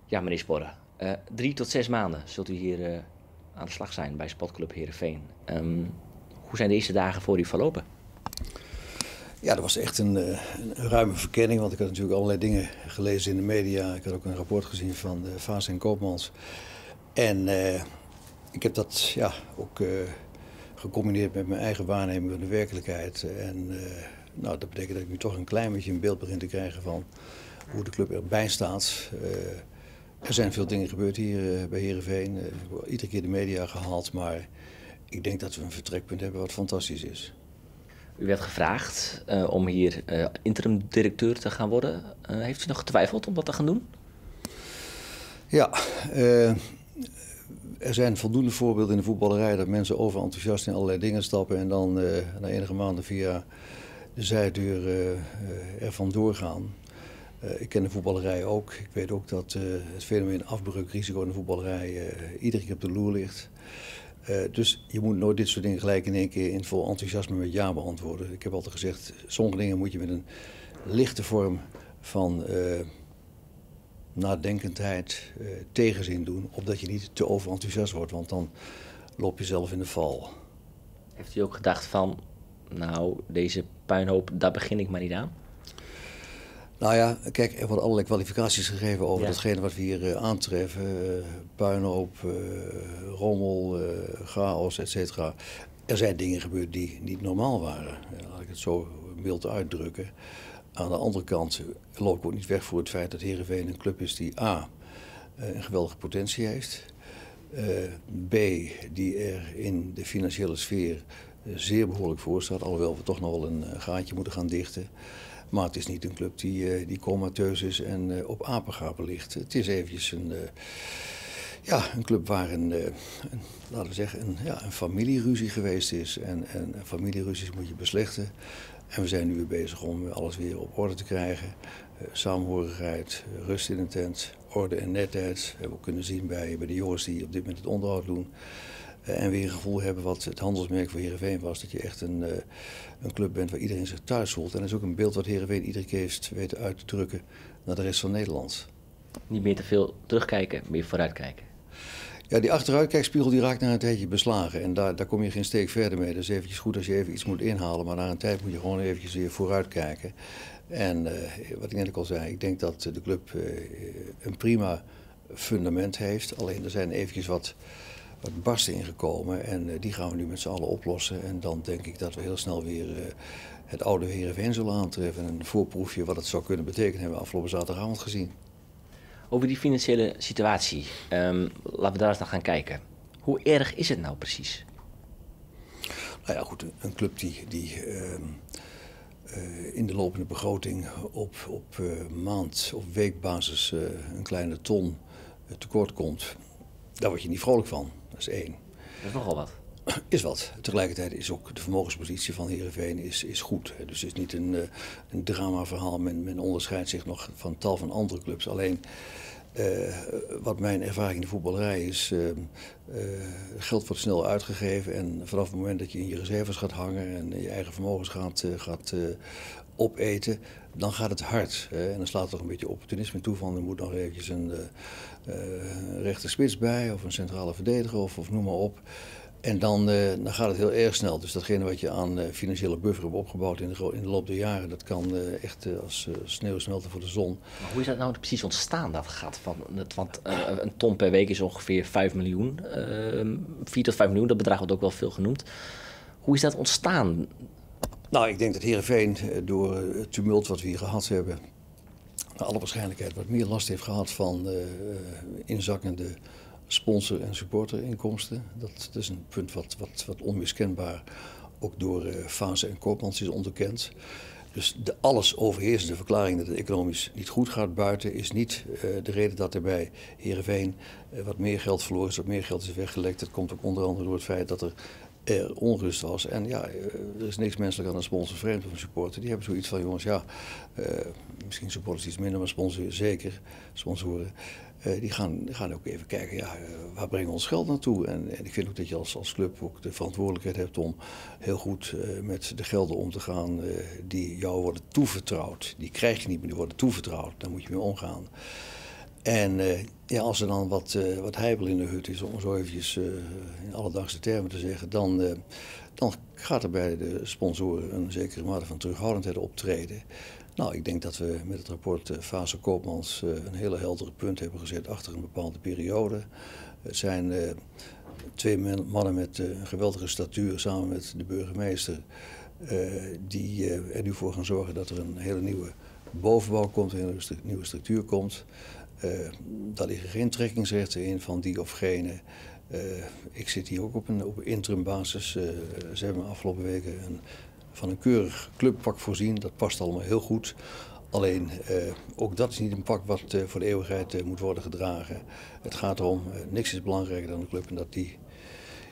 Ja, meneer Sporre. 3 tot 6 maanden zult u hier aan de slag zijn bij Sportclub Heerenveen. Hoe zijn de eerste dagen voor u verlopen? Ja, dat was echt een ruime verkenning, want ik had natuurlijk allerlei dingen gelezen in de media. Ik had ook een rapport gezien van Vaas en Koopmans. En ik heb dat ook gecombineerd met mijn eigen waarneming van de werkelijkheid. En nou, dat betekent dat ik nu toch een klein beetje een beeld begin te krijgen van hoe de club erbij staat. Er zijn veel dingen gebeurd hier bij Heerenveen. Iedere keer de media gehaald, maar ik denk dat we een vertrekpunt hebben wat fantastisch is. U werd gevraagd om hier interim-directeur te gaan worden. Heeft u nog getwijfeld om wat te gaan doen? Ja, er zijn voldoende voorbeelden in de voetballerij dat mensen overenthousiast in allerlei dingen stappen en dan na enige maanden via de zijdeur er vandoor gaan. Ik ken de voetballerij ook. Ik weet ook dat het fenomeen afbreukrisico in de voetballerij iedere keer op de loer ligt. Dus je moet nooit dit soort dingen gelijk in één keer in vol enthousiasme met ja beantwoorden. Ik heb altijd gezegd, sommige dingen moet je met een lichte vorm van nadenkendheid, tegenzin doen, opdat je niet te overenthousiast wordt, want dan loop je zelf in de val. Heeft u ook gedacht van, nou, deze puinhoop, daar begin ik maar niet aan? Nou ja, kijk, er worden allerlei kwalificaties gegeven over Ja. datgene wat we hier aantreffen. Puinhoop, rommel, chaos, et cetera. Er zijn dingen gebeurd die niet normaal waren. Laat ik het zo mild uitdrukken. Aan de andere kant loop ik ook niet weg voor het feit dat Heerenveen een club is die A, een geweldige potentie heeft. B, die er in de financiële sfeer zeer behoorlijk voor staat. Alhoewel we toch nog wel een gaatje moeten gaan dichten. Maar het is niet een club die comateus is en op apengapen ligt. Het is eventjes een club waar laten we zeggen, een familieruzie geweest is. En familieruzies moet je beslechten. En we zijn nu weer bezig om alles weer op orde te krijgen. Saamhorigheid, rust in de tent, orde en netheid. Dat hebben we ook kunnen zien bij de jongens die op dit moment het onderhoud doen. En weer een gevoel hebben wat het handelsmerk voor Heerenveen was. Dat je echt een club bent waar iedereen zich thuis voelt. En dat is ook een beeld wat Heerenveen iedere keer heeft weten uit te drukken naar de rest van Nederland. Niet meer te veel terugkijken, meer vooruitkijken. Ja, die achteruitkijkspiegel die raakt na een tijdje beslagen. En daar kom je geen steek verder mee. Dat is eventjes goed als je even iets moet inhalen. Maar na een tijd moet je gewoon eventjes weer vooruitkijken. En wat ik net ook al zei, ik denk dat de club een prima fundament heeft. Alleen er zijn eventjes wat barsten ingekomen en die gaan we nu met z'n allen oplossen. En dan denk ik dat we heel snel weer het oude Heerenveen zullen aantreffen. En een voorproefje wat het zou kunnen betekenen hebben we afgelopen zaterdagavond gezien. Over die financiële situatie, laten we daar eens naar gaan kijken. Hoe erg is het nou precies? Nou ja, goed, een club die in de lopende begroting op maand- of weekbasis een kleine ton tekort komt, daar word je niet vrolijk van. Dat is één. Dat is nogal wat. Is wat. Tegelijkertijd is ook de vermogenspositie van Heerenveen is goed. Dus het is niet een dramaverhaal. Men onderscheidt zich nog van tal van andere clubs. Alleen wat mijn ervaring in de voetballerij is, geld wordt snel uitgegeven. En vanaf het moment dat je in je reserves gaat hangen en je eigen vermogens gaat opeten, dan gaat het hard. En dan slaat er toch een beetje opportunisme toe van er moet nog eventjes een rechter spits bij of een centrale verdediger of noem maar op. En dan gaat het heel erg snel. Dus datgene wat je aan financiële buffer hebt opgebouwd in de loop der jaren, dat kan echt als sneeuw smelten voor de zon. Maar hoe is dat nou precies ontstaan, dat gat van want een ton per week is ongeveer 5 miljoen. 4 tot 5 miljoen, dat bedrag wordt ook wel veel genoemd. Hoe is dat ontstaan? Nou, ik denk dat Heerenveen door het tumult wat we hier gehad hebben, naar alle waarschijnlijkheid wat meer last heeft gehad van inzakkende sponsor- en supporterinkomsten. Dat is een punt wat onmiskenbaar ook door Fase en Koopmans is onderkend. Dus de alles overheersende verklaring dat het economisch niet goed gaat buiten is niet de reden dat er bij Heerenveen wat meer geld verloren is, wat meer geld is weggelekt. Dat komt ook onder andere door het feit dat er onrust was. En ja, er is niks menselijk aan een sponsor vreemd of een supporter. Die hebben zoiets van, jongens, ja, misschien supporters iets minder, maar sponsoren zeker. Sponsoren, die gaan ook even kijken, ja, waar brengen we ons geld naartoe? En ik vind ook dat je als club ook de verantwoordelijkheid hebt om heel goed met de gelden om te gaan die jou worden toevertrouwd. Die krijg je niet, maar die worden toevertrouwd. Daar moet je mee omgaan. En ja, als er dan wat heibel in de hut is, om zo eventjes in alledaagse termen te zeggen, dan gaat er bij de sponsoren een zekere mate van terughoudendheid optreden. Nou, ik denk dat we met het rapport Fase Koopmans een hele heldere punt hebben gezet achter een bepaalde periode. Het zijn twee mannen met een geweldige statuur samen met de burgemeester die er nu voor gaan zorgen dat er een hele nieuwe bovenbouw komt, een hele nieuwe structuur komt. Daar liggen geen trekkingsrechten in van die of gene. Ik zit hier ook op een interim basis. Ze hebben me afgelopen weken van een keurig clubpak voorzien. Dat past allemaal heel goed. Alleen, ook dat is niet een pak wat voor de eeuwigheid moet worden gedragen. Het gaat erom, niks is belangrijker dan de club en dat die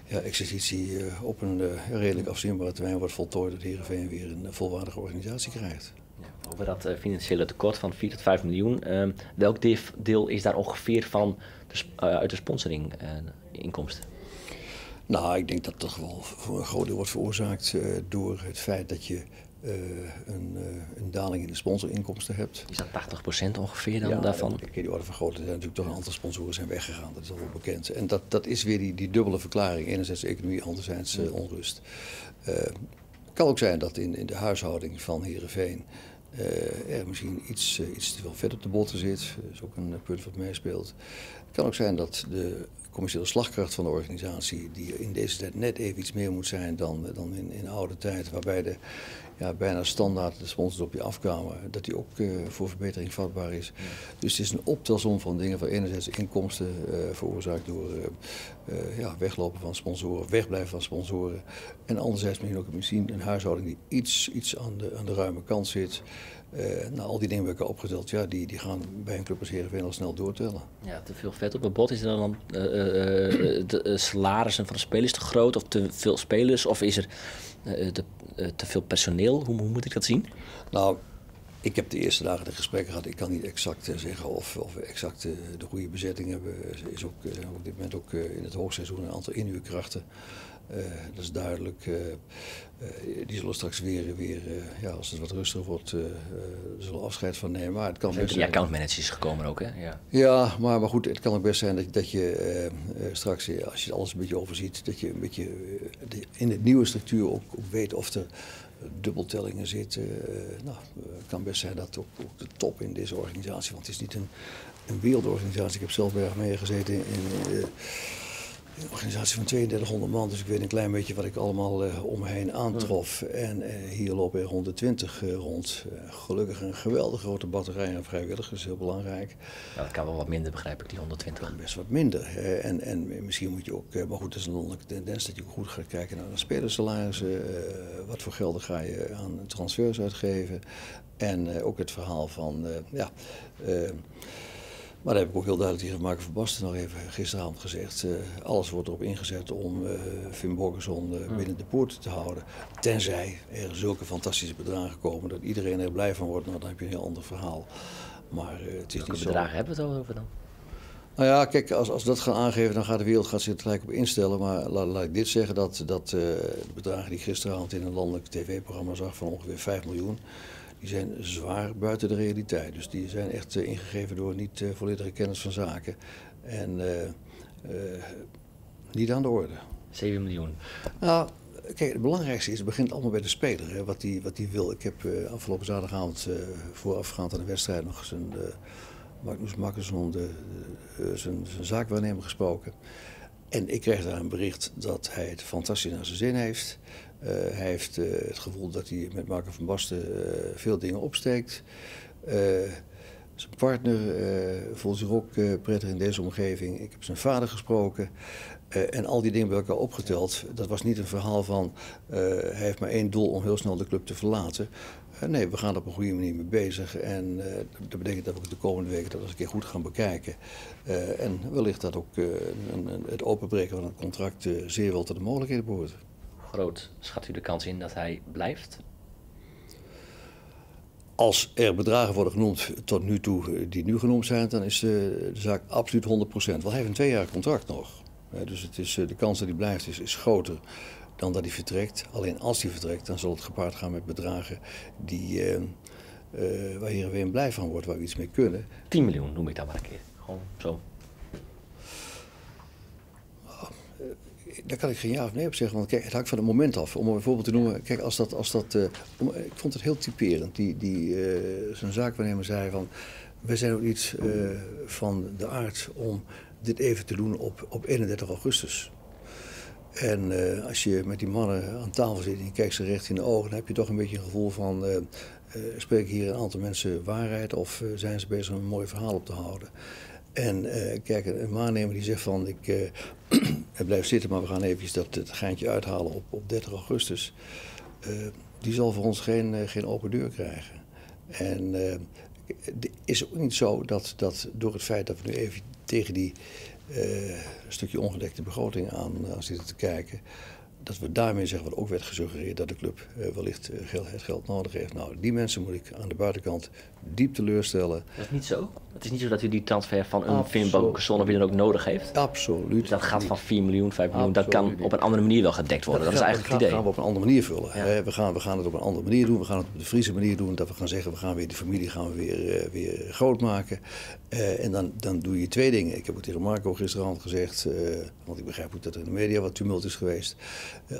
exercitie op een redelijk afzienbare termijn wordt voltooid, dat Heerenveen weer een volwaardige organisatie krijgt. Ja, over dat financiële tekort van 4 tot 5 miljoen. Welk deel is daar ongeveer van uit de sponsoring inkomsten? Nou, ik denk dat dat wel voor een groot deel wordt veroorzaakt door het feit dat je een daling in de sponsorinkomsten hebt. Is dat 80% ongeveer dan daarvan? Ja, die orde van grootte zijn natuurlijk toch een aantal sponsoren zijn weggegaan. Dat is al wel bekend. En dat is weer die dubbele verklaring. Enerzijds economie, anderzijds onrust. Het kan ook zijn dat in de huishouding van Heerenveen er misschien iets te veel vet op de botten zit. Dat is ook een punt wat meespeelt. Het kan ook zijn dat de commerciële slagkracht van de organisatie, die in deze tijd net even iets meer moet zijn dan in oude tijd, waarbij bijna standaard de sponsors op je afkwamen, dat die ook voor verbetering vatbaar is. Ja. Dus het is een optelsom van dingen, van enerzijds inkomsten veroorzaakt door weglopen van sponsoren, wegblijven van sponsoren. En anderzijds misschien een huishouding die iets aan de ruime kant zit. Al die dingen bij elkaar opgeteld, ja, die gaan bij een club als Heerenveen al snel doortellen. Ja, te veel vet op het bot. Is er dan de salarissen van de spelers te groot of te veel spelers? Of is er te veel personeel? Hoe moet ik dat zien? Nou, ik heb de eerste dagen de gesprekken gehad. Ik kan niet exact zeggen of we exact de goede bezetting hebben. Er is ook op dit moment ook in het hoogseizoen een aantal inhuurkrachten. Dat is duidelijk. Die zullen straks weer als het wat rustiger wordt, zullen afscheid van nemen. Maar het kan best zijn. Die accountmanagers gekomen ook, hè? Ja, maar goed, het kan ook best zijn dat je straks, als je alles een beetje overziet, dat je een beetje in de nieuwe structuur ook weet of er dubbeltellingen zitten. Het kan best zijn dat ook de top in deze organisatie, want het is niet een wereldorganisatie. Ik heb zelf bij Achmea gezeten in een organisatie van 3200 man, dus ik weet een klein beetje wat ik allemaal om me heen aantrof. En hier lopen er 120 rond. Gelukkig een geweldig grote batterij aan vrijwilligers, heel belangrijk. Nou, dat kan wel wat minder, begrijp ik, die 120. Kan best wat minder. En misschien moet je ook, maar goed, dat is een landelijke tendens dat je ook goed gaat kijken naar de spelersalarissen. Wat voor gelden ga je aan transfers uitgeven. En ook het verhaal van, maar daar heb ik ook heel duidelijk tegen Marco van Basten nog even gisteravond gezegd. Alles wordt erop ingezet om Finn Bogason binnen de poorten te houden. Tenzij er zulke fantastische bedragen komen dat iedereen er blij van wordt. Nou, dan heb je een heel ander verhaal. Maar het is welke niet bedragen zo. hebben we het over dan? Nou ja, kijk, als we dat gaan aangeven, dan gaat de wereld zich er gelijk op instellen. Maar laat ik dit zeggen, dat de bedragen die ik gisteravond in een landelijk tv-programma zag van ongeveer 5 miljoen... die zijn zwaar buiten de realiteit. Dus die zijn echt ingegeven door niet volledige kennis van zaken. En niet aan de orde. 7 miljoen. Nou, kijk, het belangrijkste is, het begint allemaal bij de speler. Hè, wat die wil. Ik heb afgelopen zaterdagavond voorafgaand aan de wedstrijd nog zijn Magnus Makkersson, zijn zaakwaarnemer, gesproken. En ik kreeg daar een bericht dat hij het fantastisch naar zijn zin heeft. Hij heeft het gevoel dat hij met Marco van Basten veel dingen opsteekt. Zijn partner voelt zich ook prettig in deze omgeving. Ik heb zijn vader gesproken. En al die dingen bij elkaar opgeteld. Dat was niet een verhaal van hij heeft maar één doel om heel snel de club te verlaten. Nee, we gaan er op een goede manier mee bezig. En dat betekent dat we de komende weken dat eens een keer goed gaan bekijken. En wellicht dat ook het openbreken van het contract zeer wel tot de mogelijkheden behoort. Groot schat u de kans in dat hij blijft? Als er bedragen worden genoemd tot nu toe die nu genoemd zijn, dan is de zaak absoluut 100%. Want hij heeft een 2-jarig contract nog. Dus het is, de kans dat hij blijft is groter dan dat hij vertrekt. Alleen als hij vertrekt, dan zal het gepaard gaan met bedragen waar Heerenveen blij van wordt, waar we iets mee kunnen. 10 miljoen noem ik dan maar een keer. Gewoon zo. Daar kan ik geen ja of nee op zeggen, want kijk, het hangt van het moment af. Om een voorbeeld te noemen, kijk, ik vond het heel typerend. Zo'n zaakwaarnemer zei van, wij zijn ook niet van de aard om dit even te doen op 31 augustus. En als je met die mannen aan tafel zit en je kijkt ze recht in de ogen, dan heb je toch een beetje een gevoel van, spreken hier een aantal mensen waarheid of zijn ze bezig om een mooi verhaal op te houden? En kijk, een waarnemer die zegt van, ik blijf zitten, maar we gaan eventjes dat geintje uithalen op 30 augustus. Die zal voor ons geen open deur krijgen. En het is ook niet zo dat door het feit dat we nu even tegen die stukje ongedekte begroting aan zitten te kijken, dat we daarmee zeggen, wat ook werd gesuggereerd, dat de club wellicht het geld nodig heeft. Nou, die mensen moet ik aan de buitenkant diep teleurstellen. Dat is niet zo? Het is niet zo dat u die transfer van een Finn Bogason of wie dan ook nodig heeft? Absoluut. Dus dat gaat van 4 miljoen, 5 miljoen, Absoluut. Dat kan op een andere manier wel gedekt worden. Dat is eigenlijk het idee. Dat gaan we op een andere manier vullen. Ja. We gaan het op een andere manier doen. We gaan het op de Friese manier doen. Dat we gaan zeggen, we gaan weer de familie weer groot maken. En dan doe je twee dingen. Ik heb ook tegen Marco gisteravond gezegd, want ik begrijp ook dat er in de media wat tumult is geweest.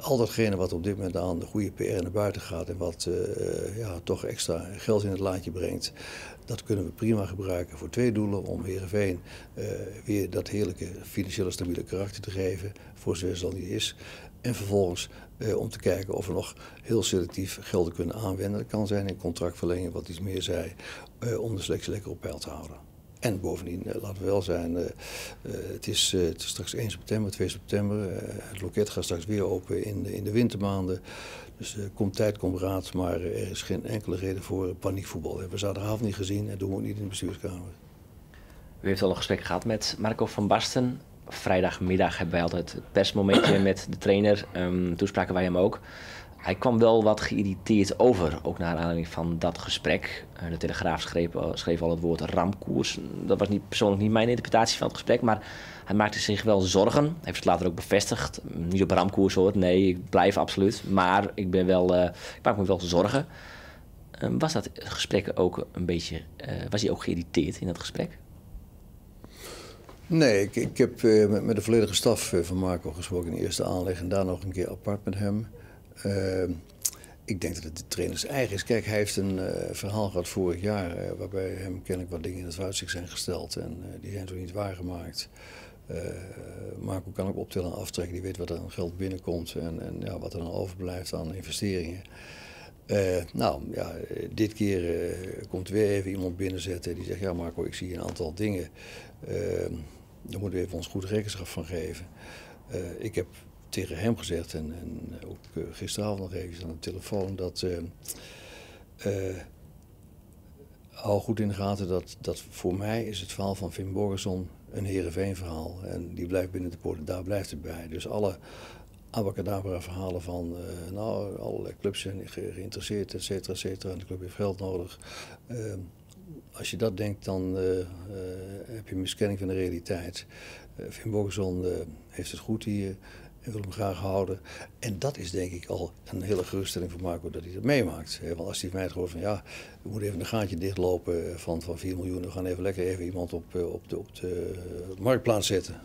Al datgene wat op dit moment aan de goede PR naar buiten gaat en wat toch extra geld in het laadje brengt, dat kunnen we prima gebruiken voor twee doelen. Om Heerenveen weer dat heerlijke financiële stabiele karakter te geven, voor zover het al niet is. En vervolgens om te kijken of we nog heel selectief gelden kunnen aanwenden. Dat kan zijn in contractverlenging, wat iets meer zei, om de selectie lekker op peil te houden. En bovendien, laten we wel zijn, het is straks 1 september, 2 september. Het loket gaat straks weer open in de wintermaanden. Dus komt tijd, komt raad, maar er is geen enkele reden voor paniekvoetbal. We hebben zaterdagavond niet gezien en doen we ook niet in de bestuurskamer. U heeft al een gesprek gehad met Marco van Basten. Vrijdagmiddag hebben wij altijd het persmomentje met de trainer. Toen spraken wij hem ook. Hij kwam wel wat geïrriteerd over, ook naar aanleiding van dat gesprek. De Telegraaf schreef al het woord ramkoers. Dat was persoonlijk niet mijn interpretatie van het gesprek, maar hij maakte zich wel zorgen. Hij heeft het later ook bevestigd. Niet op ramkoers hoor, nee, ik blijf absoluut. Maar ik maak me wel zorgen. Was dat gesprek ook een beetje, was hij ook geïrriteerd in dat gesprek? Nee, ik heb met de volledige staf van Marco gesproken in de eerste aanleg en daar nog een keer apart met hem. Ik denk dat het de trainers eigen is. Kijk, hij heeft een verhaal gehad vorig jaar waarbij hem kennelijk wat dingen in het vooruitzicht zijn gesteld en die zijn toen niet waargemaakt. Marco kan ook optellen en aftrekken, die weet wat er aan geld binnenkomt en wat er dan overblijft aan investeringen. Dit keer komt weer even iemand binnenzetten die zegt, ja Marco, ik zie een aantal dingen, daar moeten we even ons goed rekenschap van geven. Ik heb tegen hem gezegd en ook gisteravond nog even aan de telefoon dat hou goed in de gaten dat voor mij is het verhaal van Finn Bogason een Heerenveen verhaal en die blijft binnen de poort, daar blijft het bij. Dus alle abacadabra verhalen van allerlei clubs zijn geïnteresseerd, et cetera, en de club heeft geld nodig. Als je dat denkt, dan heb je een miskenning van de realiteit. Finn Bogason heeft het goed hier en wil hem graag houden. En dat is denk ik al een hele geruststelling voor Marco dat hij dat meemaakt. Want als hij van mij hoort van ja, we moeten even een gaatje dichtlopen van 4 miljoen. We gaan even lekker iemand op de marktplaats zetten.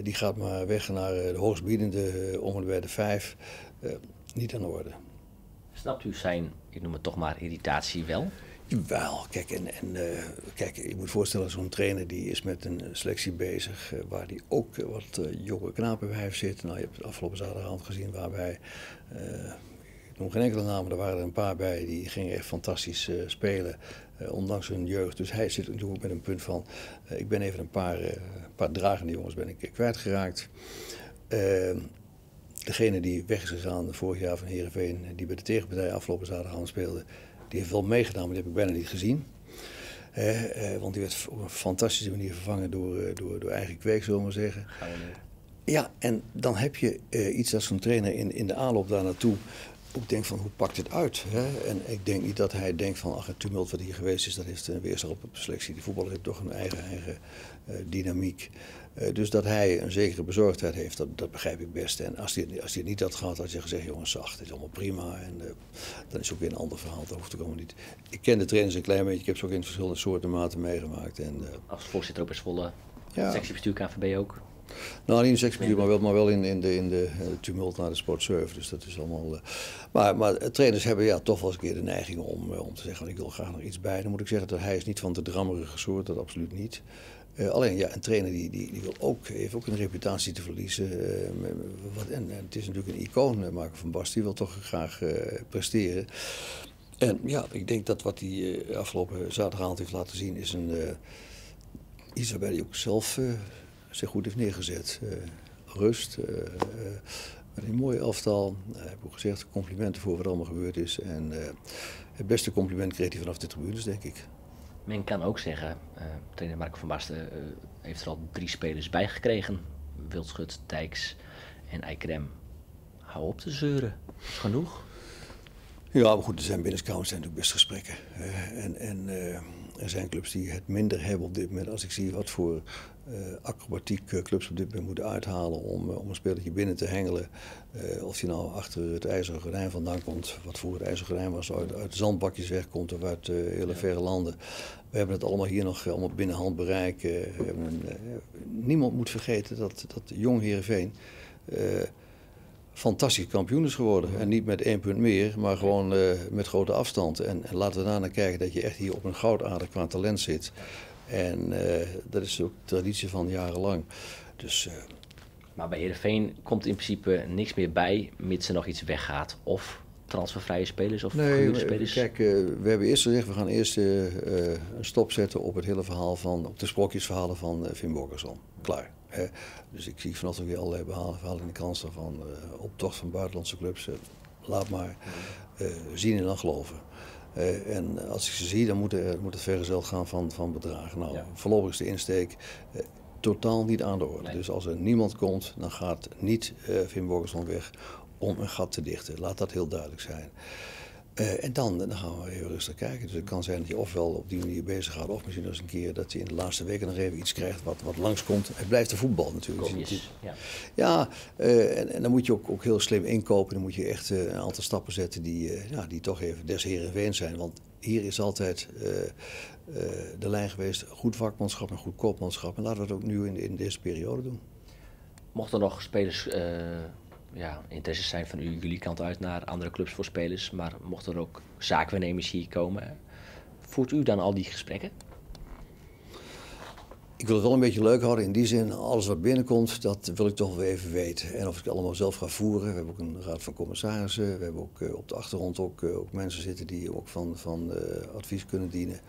Die gaat maar weg naar de hoogstbiedende om en bij de 5. Niet aan de orde. Snapt u zijn, ik noem het toch maar, irritatie wel? Jawel, kijk, kijk, je moet voorstellen, zo'n trainer die is met een selectie bezig waar die ook wat jonge knapen bij heeft zitten. Nou, je hebt het afgelopen zaterdagavond gezien waarbij, ik noem geen enkele namen, er waren er een paar bij die gingen echt fantastisch spelen, ondanks hun jeugd. Dus hij zit natuurlijk ook met een punt van, ik ben even een paar dragende jongens ben ik kwijtgeraakt. Degene die weg is gegaan vorig jaar van Heerenveen, die bij de tegenpartij afgelopen zaterdagavond speelde, die heeft wel meegedaan, maar die heb ik bijna niet gezien. Want die werd op een fantastische manier vervangen door eigen kweek, zullen we maar zeggen. Ja, en dan heb je iets als zo'n trainer in de aanloop daar naartoe ook denk van hoe pakt het uit. Hè? En ik denk niet dat hij denkt van ach, het tumult wat hier geweest is, dat heeft een weerslag op de selectie. Die voetballer heeft toch een eigen dynamiek. Dus dat hij een zekere bezorgdheid heeft, dat begrijp ik best. En als hij het niet had gehad, had je gezegd, jongens, zacht, het is allemaal prima. En dan is ook weer een ander verhaal, dat hoeft ook allemaal niet. Ik ken de trainers een klein beetje, ik heb ze ook in verschillende soorten maten meegemaakt. En, als voorzitter ook bij Zwolle, ja. sectiebestuur KNVB ook? Nou, niet in sectiebestuur, maar wel in de tumult naar de sportservice. Dus dat is allemaal. Maar trainers hebben ja, toch wel eens een keer de neiging om te zeggen: ik wil graag nog iets bij. Dan moet ik zeggen dat hij is niet van de drammerige soort, dat absoluut niet. Alleen ja, een trainer die wil heeft ook een reputatie te verliezen. En het is natuurlijk een icoon, Marco van Basten, die wil toch graag presteren. En ja, ik denk dat wat hij afgelopen zaterdagavond heeft laten zien is iets waarbij hij ook zelf zich goed heeft neergezet. Rust, met een mooi elftal. Ik heb ook gezegd, complimenten voor wat er allemaal gebeurd is. En het beste compliment kreeg hij vanaf de tribunes, denk ik. Men kan ook zeggen, trainer Marco van Basten heeft er al 3 spelers bij gekregen. Wildschut, Dijks en Eikrem. Hou op te zeuren, dat is genoeg. Ja, maar goed, er zijn binnenkamers natuurlijk best gesprekken. Er zijn clubs die het minder hebben op dit moment. Als ik zie wat voor acrobatiek clubs op dit moment moeten uithalen om een spelertje binnen te hengelen. Of die nou achter het IJzeren Gordijn vandaan komt, wat voor het IJzeren Gordijn was, uit de zandbakjes wegkomt of uit hele verre landen. We hebben het allemaal hier nog allemaal binnen handbereik. Niemand moet vergeten dat jong Heerenveen fantastisch kampioen is geworden. En niet met 1 punt meer, maar gewoon met grote afstand. En laten we daarna kijken dat je echt hier op een goudader qua talent zit. En dat is ook traditie van jarenlang. Dus, maar bij Heerenveen komt in principe niks meer bij, mits er nog iets weggaat. Of transfervrije spelers of gehuurde spelers. Kijk, we hebben eerst gezegd, we gaan eerst een stop zetten op het hele verhaal op de sprookjesverhalen van Finn Bogason. Klaar. Dus ik zie vanochtend weer allerlei verhalen in de krant staan van optocht van buitenlandse clubs. Laat maar zien en dan geloven. En als ik ze zie, dan moet het vergezeld gaan van bedragen. Nou, voorlopig is de insteek totaal niet aan de orde. Nee. Dus als er niemand komt, dan gaat niet Finn Bogason weg om een gat te dichten. Laat dat heel duidelijk zijn. En dan gaan we even rustig kijken. Dus het kan zijn dat je ofwel op die manier bezig gaat, of misschien eens een keer dat je in de laatste weken nog even iets krijgt wat langskomt. Het blijft de voetbal natuurlijk. Ja, en dan moet je ook heel slim inkopen. Dan moet je echt een aantal stappen zetten die toch even des Heerenveen zijn. Want hier is altijd de lijn geweest, goed vakmanschap en goed koopmanschap. En laten we dat ook nu in deze periode doen. Mochten er nog spelers interesses zijn van jullie kant uit naar andere clubs voor spelers, maar mochten er ook zaakwaarnemers hier komen, voert u dan al die gesprekken? Ik wil het wel een beetje leuk houden in die zin, alles wat binnenkomt, dat wil ik toch wel even weten. En of ik het allemaal zelf ga voeren. We hebben ook een raad van commissarissen, we hebben ook op de achtergrond ook mensen zitten die ook van advies kunnen dienen.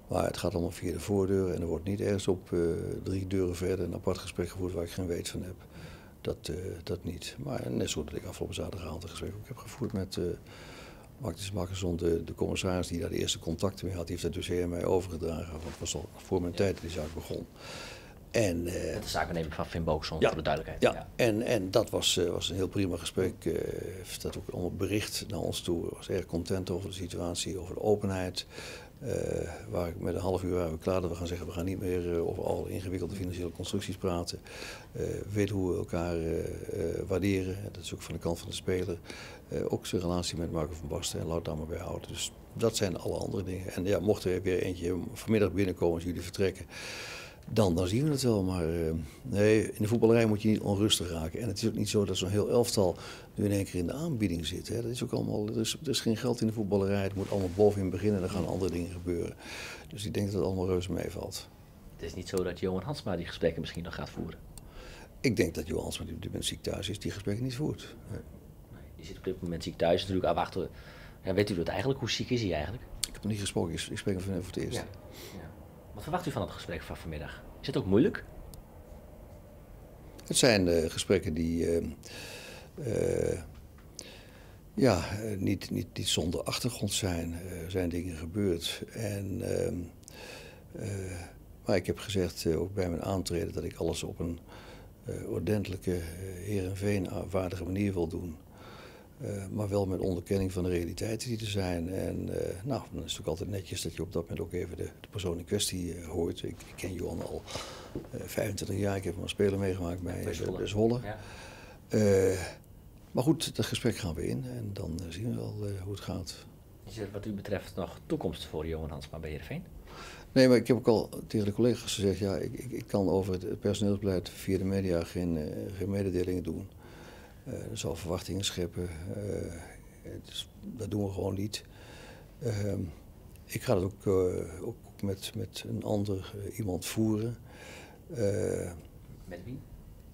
Maar het gaat allemaal via de voordeur en er wordt niet ergens op 3 deuren verder een apart gesprek gevoerd waar ik geen weet van heb. Dat niet. Maar net zo dat ik afgelopen zaterdagavond een gesprek ook heb gevoerd met Marcus Makkerson, de commissaris die daar de eerste contacten mee had. Die heeft dat dossier aan mij overgedragen. Want het was al voor mijn tijd dat die zaak begon. En, de zaakwaarnemer van Finn Bogason, voor de duidelijkheid. Ja. En dat was een heel prima gesprek. Heeft dat ook allemaal bericht naar ons toe. Ik was erg content over de situatie, over de openheid. Waar ik met een half uur waren we klaar dat we gaan zeggen, we gaan niet meer over al ingewikkelde financiële constructies praten. Weten hoe we elkaar waarderen. Dat is ook van de kant van de speler. Ook zijn relatie met Marco van Basten en laat daar maar bij houden. Dus dat zijn alle andere dingen. En ja, mocht er weer eentje vanmiddag binnenkomen als jullie vertrekken, dan zien we het wel. Maar nee, in de voetballerij moet je niet onrustig raken. En het is ook niet zo dat zo'n heel elftal nu in één keer in de aanbieding zit. Hè. Dat is ook allemaal, er is geen geld in de voetballerij. Het moet allemaal bovenin beginnen en dan gaan andere dingen gebeuren. Dus ik denk dat het allemaal reuze meevalt. Het is niet zo dat Johan Hansma die gesprekken misschien nog gaat voeren? Ik denk dat Johan Hansma, die op dit moment ziek thuis is, die gesprekken niet voert. Nee. Die zit op dit moment ziek thuis natuurlijk afwachten. Ja, weet u dat eigenlijk? Hoe ziek is hij eigenlijk? Ik heb nog niet gesproken, ik spreek hem voor het eerst. Ja. Wat verwacht u van het gesprek van vanmiddag? Is het ook moeilijk? Het zijn gesprekken die niet zonder achtergrond zijn. Er zijn dingen gebeurd. Maar ik heb gezegd, ook bij mijn aantreden, dat ik alles op een ordentelijke Heerenveen-waardige manier wil doen. Maar wel met onderkenning van de realiteiten die er zijn. En nou, dan is het natuurlijk altijd netjes dat je op dat moment ook even de persoon in kwestie hoort. Ik ken Johan al 25 jaar. Ik heb hem als speler meegemaakt bij Zwolle. Ja. Maar goed, dat gesprek gaan we in en dan zien we wel hoe het gaat. Is er wat u betreft nog toekomst voor Johan Hansma bij Heerenveen? Nee, maar ik heb ook al tegen de collega's gezegd, ja, ik kan over het personeelsbeleid via de media geen mededelingen doen. Er zal verwachtingen scheppen, dus dat doen we gewoon niet. Ik ga het ook met een ander iemand voeren. Met wie?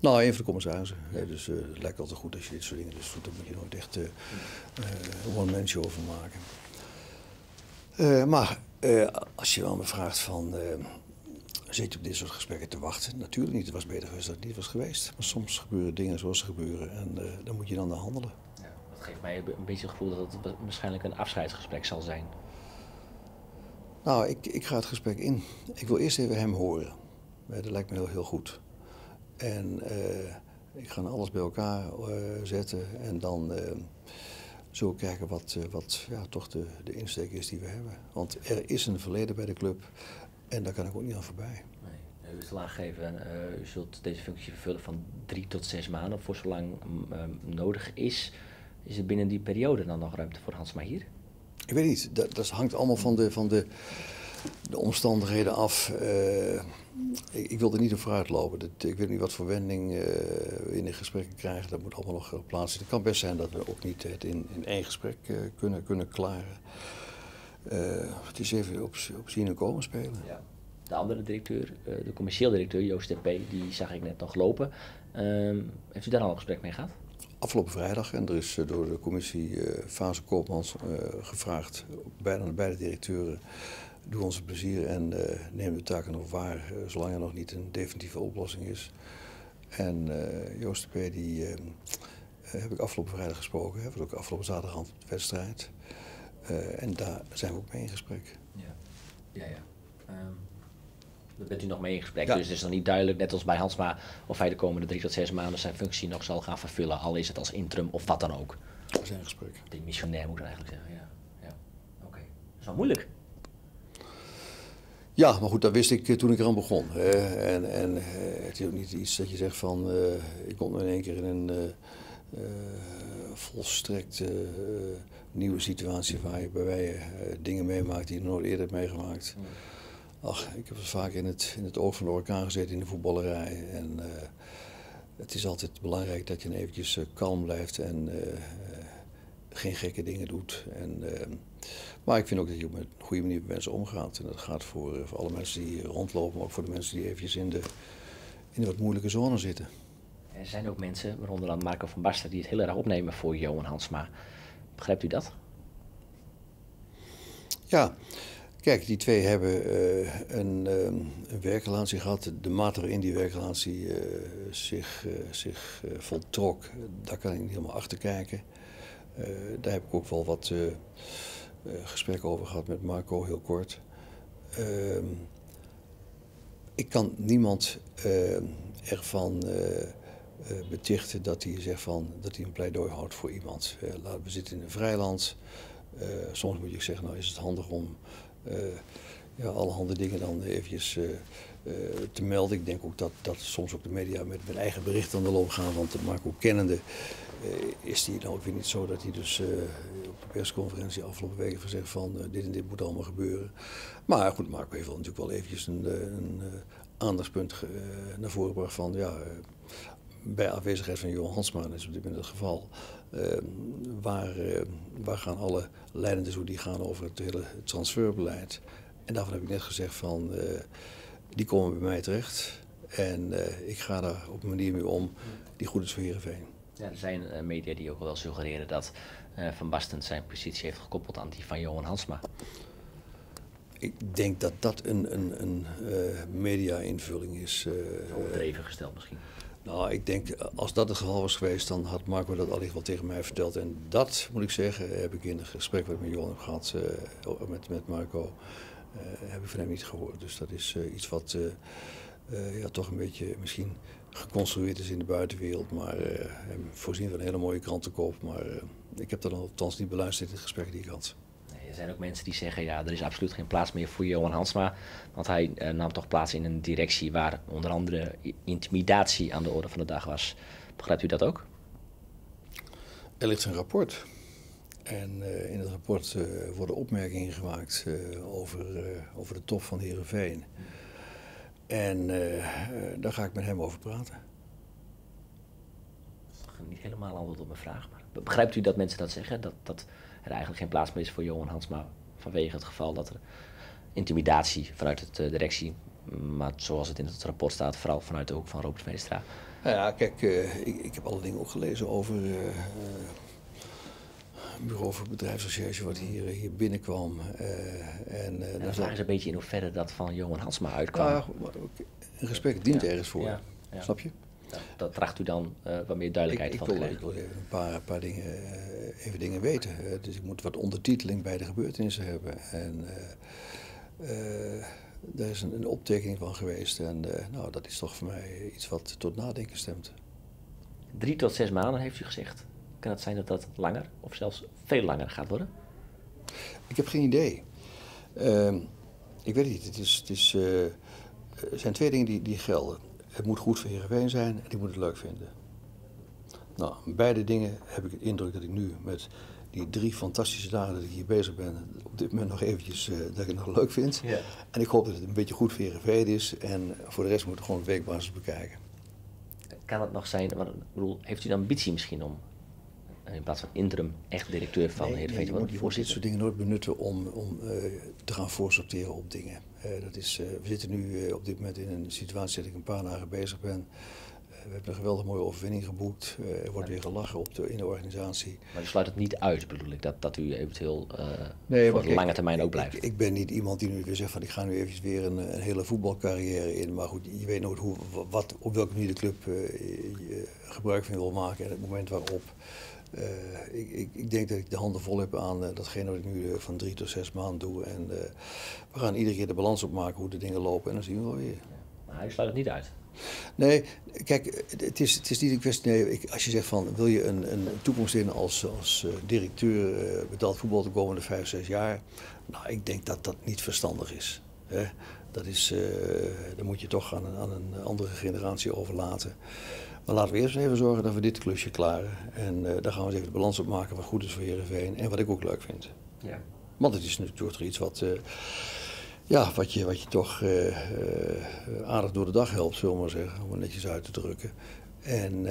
Nou, een van de commissarissen. Ja. Dus het lijkt altijd goed als je dit soort dingen doet. Daar moet je nooit echt een one-man show van maken. Maar als je wel me vraagt van, zit je op dit soort gesprekken te wachten? Natuurlijk niet. Het was beter geweest dat het niet was geweest. Maar soms gebeuren dingen zoals ze gebeuren en dan moet je dan naar handelen. Ja, dat geeft mij een beetje het gevoel dat het waarschijnlijk een afscheidsgesprek zal zijn. Nou, ik ga het gesprek in. Ik wil eerst even hem horen. Dat lijkt me heel goed. En ik ga alles bij elkaar zetten en dan zullen we kijken wat ja, toch de insteek is die we hebben. Want er is een verleden bij de club en daar kan ik ook niet aan voorbij. Nee, u is al aangegeven, u zult deze functie vervullen van 3 tot 6 maanden. Voor zolang nodig is het binnen die periode dan nog ruimte voor Hansma hier? Ik weet niet, dat hangt allemaal van de omstandigheden af. Ik wil er niet op vooruit lopen. Ik weet niet wat voor wending we in de gesprekken krijgen. Dat moet allemaal nog plaatsen. Het kan best zijn dat we ook niet het in één gesprek kunnen klaren. Het is even op zien en komen spelen. Ja. De andere directeur, de commercieel directeur Joost P., die zag ik net nog lopen. Heeft u daar al een gesprek mee gehad? Afgelopen vrijdag. En er is door de commissie Fase Koopmans gevraagd, aan beide directeuren, doe ons een plezier en neem de taken nog waar, zolang er nog niet een definitieve oplossing is. En Joost P., die heb ik afgelopen vrijdag gesproken, was ook afgelopen zaterdag op de wedstrijd. En daar zijn we ook mee in gesprek. Ja. Daar bent u nog mee in gesprek, ja. Dus het is nog niet duidelijk, net als bij Hansma, of hij de komende 3 tot 6 maanden zijn functie nog zal gaan vervullen, al is het als interim of wat dan ook. We zijn in gesprek. Demissionair moet ik eigenlijk zeggen, ja. Oké. Dat is wel moeilijk. Ja, maar goed, dat wist ik toen ik eraan begon. En het is ook niet iets dat je zegt van, ik kom in één keer in een volstrekt nieuwe situatie waarbij je dingen meemaakt die je nooit eerder hebt meegemaakt. Ach, ik heb vaak in het oog van de orkaan gezeten in de voetballerij. En het is altijd belangrijk dat je eventjes kalm blijft en geen gekke dingen doet. Maar ik vind ook dat je op een goede manier met mensen omgaat. En dat gaat voor alle mensen die rondlopen, maar ook voor de mensen die eventjes in de wat moeilijke zone zitten. Er zijn ook mensen, waaronder dan Marco van Basten, die het heel erg opnemen voor Johan Hansma. Begrijpt u dat? Ja. Kijk, die twee hebben een werkrelatie gehad. De mate waarin die werkrelatie zich voltrok, daar kan ik niet helemaal achter kijken. Daar heb ik ook wel wat gesprekken over gehad met Marco, heel kort. Ik kan niemand ervan betichten dat hij zegt dat hij een pleidooi houdt voor iemand. We zitten in een vrij land. Soms moet je zeggen, nou is het handig om allerhande dingen dan eventjes te melden. Ik denk ook dat soms ook de media met eigen berichten aan de loop gaan. Want Marco kennende is hij nou ook weer niet zo dat hij dus op de persconferentie afgelopen week heeft gezegd van dit en dit moet allemaal gebeuren. Maar goed, Marco heeft wel natuurlijk wel eventjes een aandachtspunt naar voren gebracht van bij afwezigheid van Johan Hansma, dat is op dit moment het geval. Waar gaan alle leidenden toe die gaan over het hele transferbeleid? En daarvan heb ik net gezegd van, die komen bij mij terecht. En ik ga daar op een manier mee om die goed is voor Heerenveen. Ja, er zijn media die ook wel suggereren dat Van Basten zijn positie heeft gekoppeld aan die van Johan Hansma. Ik denk dat dat een media-invulling is. Overdreven gesteld misschien. Nou, ik denk, als dat het geval was geweest, dan had Marco dat allicht wel tegen mij verteld. En dat, moet ik zeggen, heb ik in een gesprek wat ik met Johan heb gehad, met Marco, heb ik van hem niet gehoord. Dus dat is iets wat ja, toch een beetje misschien geconstrueerd is in de buitenwereld. Maar voorzien van een hele mooie krantenkop. Maar ik heb dat althans niet beluisterd in het gesprek die ik had. Nee, er zijn ook mensen die zeggen, ja, er is absoluut geen plaats meer voor Johan Hansma. Want hij nam toch plaats in een directie waar onder andere intimidatie aan de orde van de dag was. Begrijpt u dat ook? Er ligt een rapport. En in het rapport worden opmerkingen gemaakt over de top van Heerenveen. En daar ga ik met hem over praten. Dat is niet helemaal antwoord op mijn vraag. Maar begrijpt u dat mensen dat zeggen? Dat er eigenlijk geen plaats meer is voor Johan Hansma vanwege het geval dat er intimidatie vanuit de directie, maar zoals het in het rapport staat, vooral vanuit de hoek van Robert Veenstra. Nou ja, kijk, ik heb alle dingen ook gelezen over Bureau voor Bedrijfsrecherche wat hier binnenkwam. En de vraag is een beetje in hoeverre dat van Johan Hansma uitkwam. Ja, een gesprek dient ergens voor, snap je? Dat draagt u dan wat meer duidelijkheid van te krijgen. Ik wil even een paar dingen weten. Dus ik moet wat ondertiteling bij de gebeurtenissen hebben. En daar is een optekening van geweest. En nou, dat is toch voor mij iets wat tot nadenken stemt. 3 tot 6 maanden heeft u gezegd. Kan het zijn dat dat langer of zelfs veel langer gaat worden? Ik heb geen idee. Ik weet het niet. Er zijn 2 dingen die gelden. Het moet goed voor Heerenveen zijn en ik moet het leuk vinden. Nou, beide dingen heb ik het indruk dat ik nu met die 3 fantastische dagen dat ik hier bezig ben, op dit moment nog eventjes dat ik het nog leuk vind. Ja. En ik hoop dat het een beetje goed voor Heerenveen is en voor de rest moet ik gewoon op weekbasis bekijken. Kan het nog zijn, want, ik bedoel, heeft u de ambitie misschien om in plaats van interim echt directeur van Heerenveen te worden? Je moet dit soort dingen nooit benutten om te gaan voorsorteren op dingen. We zitten nu op dit moment in een situatie dat ik een paar dagen bezig ben. We hebben een geweldig mooie overwinning geboekt. Er wordt weer gelachen in de organisatie. Maar u sluit het niet uit, bedoel ik, dat u eventueel voor de lange termijn ook blijft? Ik ben niet iemand die nu weer zegt van ik ga nu eventjes weer een hele voetbalcarrière in. Maar goed, je weet nooit op welke manier de club gebruik van wil maken en het moment waarop. Ik denk dat ik de handen vol heb aan datgene wat ik nu van 3 tot 6 maanden doe. En we gaan iedere keer de balans opmaken hoe de dingen lopen en dan zien we wel weer. Ja, maar hij sluit het niet uit. Nee, kijk, het is niet een kwestie. Nee, als je zegt van wil je een toekomst in als directeur betaald voetbal de komende 5, 6 jaar. Nou, ik denk dat dat niet verstandig is. Hè? Dat moet je toch aan een andere generatie overlaten. Maar laten we eerst even zorgen dat we dit klusje klaren. En dan gaan we eens even de balans opmaken wat goed is voor Heerenveen en wat ik ook leuk vind. Ja. Want het is natuurlijk iets wat je toch aardig door de dag helpt, zullen we maar zeggen, om het netjes uit te drukken. En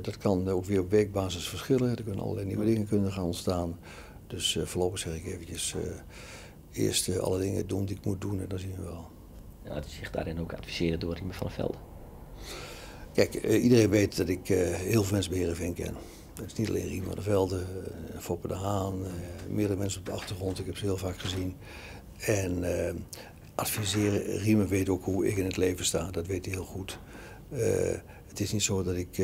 dat kan ook weer op weekbasis verschillen. Er kunnen allerlei nieuwe dingen gaan ontstaan. Dus voorlopig zeg ik eventjes eerst alle dingen doen die ik moet doen en dan zien we wel. Ja, laat u zich daarin ook adviseren door Riemen van der Velde? Kijk, iedereen weet dat ik heel veel mensen bij Heerenveen ken. Dat is niet alleen Riemen van der Velde, Foppe de Haan, meerdere mensen op de achtergrond. Ik heb ze heel vaak gezien. En adviseren, Riemen weet ook hoe ik in het leven sta, dat weet hij heel goed. Het is niet zo dat ik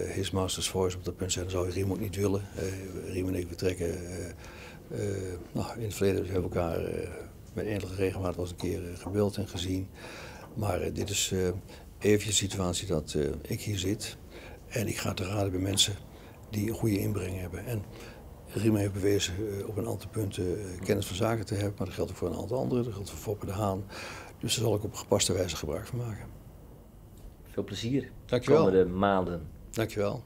his master's voice op dat punt zijn, dan zou je Riemen ook niet willen. Riemen en ik vertrekken. In het verleden hebben we elkaar met enige regelmaat wel eens een keer gebeld en gezien. Maar dit is even de situatie dat ik hier zit. En ik ga te raden bij mensen die een goede inbreng hebben. En Riemen heeft bewezen op een aantal punten kennis van zaken te hebben. Maar dat geldt ook voor een aantal anderen. Dat geldt voor Foppe de Haan. Dus daar zal ik op gepaste wijze gebruik van maken. Veel plezier. Dankjewel. De komende maanden. Dankjewel.